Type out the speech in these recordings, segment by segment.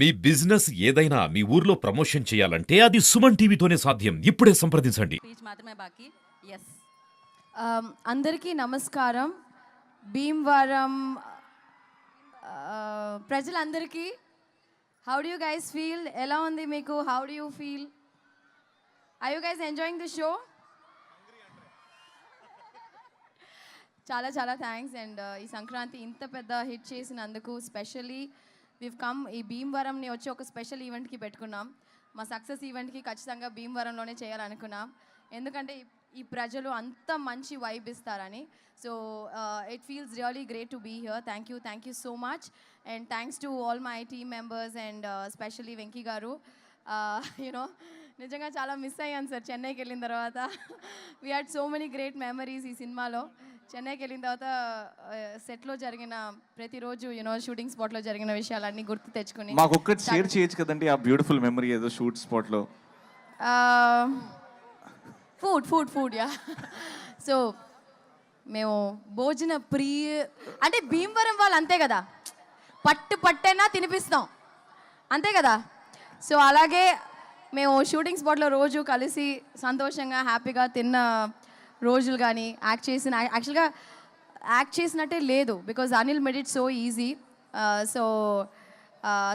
మీ business ఏదైనా మీ ఊర్లో promotion చేయాలంటే అది సుమన్ టీవీతోనే సాధ్యం. ఇప్పుడే సంప్రదించండి. స్పీచ్ మాత్రమే బాకీ. ఎస్. అందరికీ నమస్కారం. భీమవరం ప్రజలందరికీ how do you guys feel? ఎలా ఉంది మీకు? How do you feel? Are you guys enjoying the show? చాలా చాలా థ్యాంక్స్. అండ్ ఈ సంక్రాంతి ఇంత పెద్ద హిట్ చేసినందుకు స్పెషల్లీ వివ్ కమ్ ఈ భీమవరంని వచ్చి ఒక స్పెషల్ ఈవెంట్కి పెట్టుకున్నాం. మా సక్సెస్ ఈవెంట్కి ఖచ్చితంగా భీమవరంలోనే చేయాలనుకున్నాం, ఎందుకంటే ఈ ప్రజలు అంత మంచి వైబ్ ఇస్తారని. So it feels really great to be here. Thank you so much. And thanks to all my team members and specially Venky garu. You know నిజంగా చాలా మిస్ అయ్యాను సార్ చెన్నైకి వెళ్ళిన తర్వాత. We had so many great memories ఈ సినిమాలో. చెన్నైకి వెళ్ళిన తర్వాత సెట్లో జరిగిన ప్రతిరోజు యూనో షూటింగ్ స్పాట్లో జరిగిన విషయాలన్నీ గుర్తు తెచ్చుకుని మాకు ఒక్కటి షేర్ చేయొచ్చు కదండి ఆ బ్యూటిఫుల్ మెమరీ ఏదో షూట్ స్పాట్లో. Food yeah. సో మేము భోజన అంటే భీమవరం వాళ్ళు అంతే కదా, పట్టైనా తినిపిస్తాం అంతే కదా. సో అలాగే మేము షూటింగ్ స్పాట్లో రోజు కలిసి సంతోషంగా హ్యాపీగా తిన్న రోజులు కానీ యాక్చువల్గా యాక్ట్ చేసినట్టే లేదు, because Anil made it so easy. So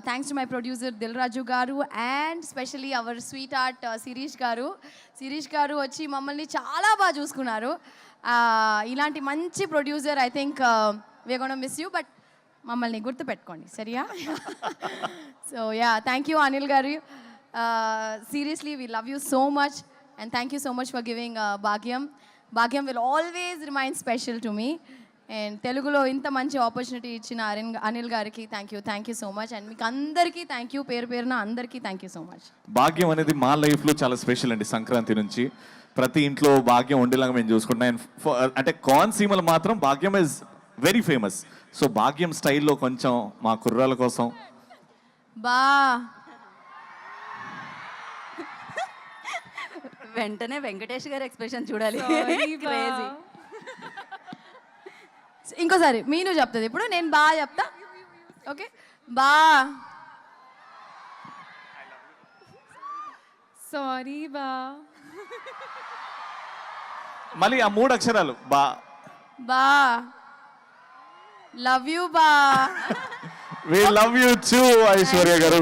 thanks to my producer Dil Raju garu and specially our sweetheart Shirish garu వచ్చి మమ్మల్ని చాలా బాగా చూసుకున్నారు. ఇలాంటి మంచి producer I think we're gonna miss you, but మమ్మల్ని గుర్తుపెట్టుకోండి సరియా. So yeah, thank you Anil garu. Seriously we love you so much and thank you so much for giving Bhagyam will always remain special to me. And తెలుగులో ఇంత మంచి opportunity ఇచ్చిన అనిల్ గారికి thank you so much. And మీకు అందరికీ థ్యాంక్ యూ, పేరున అందరికీ thank you so much. భాగ్యం అనేది మా లైఫ్లో చాలా స్పెషల్ అండి. సంక్రాంతి నుంచి ప్రతి ఇంట్లో భాగ్యం ఉండేలాగా మేము చూసుకుంటాం. అంటే కోనసీమలో మాత్రం భాగ్యం ఇస్ వెరీ ఫేమస్. సో భాగ్యం స్టైల్లో కొంచెం మా కుర్రాల కోసం వెంటనే వెంకటేష్ గారి ఎక్స్ప్రెషన్ చూడాలి. Crazy. ఇంకోసారి మీను చెప్తుంది, ఇప్పుడు నేను చెప్తా. ఓకే, సారీ మళ్ళీ ఆ 3 అక్షరాలు love you we love you too Aishwarya గారు.